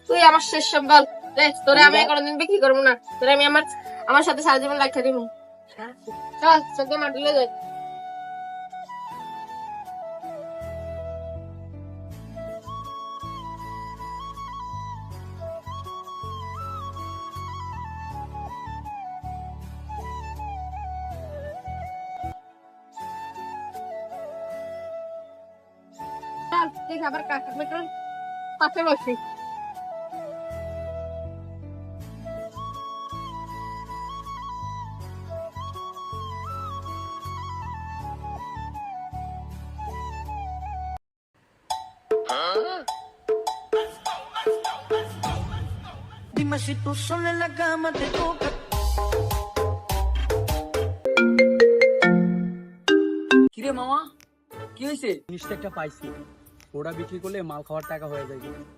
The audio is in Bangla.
তুই আমার শেষ সম্বল রে, তোরে আমি কোনোদিন বিক্রি করবো না, তোরে আমি আমার আমার সাথে সারা জীবন রাখতে দিব। চল চোখে মাটিলে যাই। চল দেখ আবার কাকা মেট্রোর পাশে বসি। Dime si tú sola en la cama te toca. কিরে মামা, কি হয়েছে? জিনিসটা একটা পাইছি, ওটা বিক্রি করলে মাল খাওয়ার টাকা হয়ে যায়।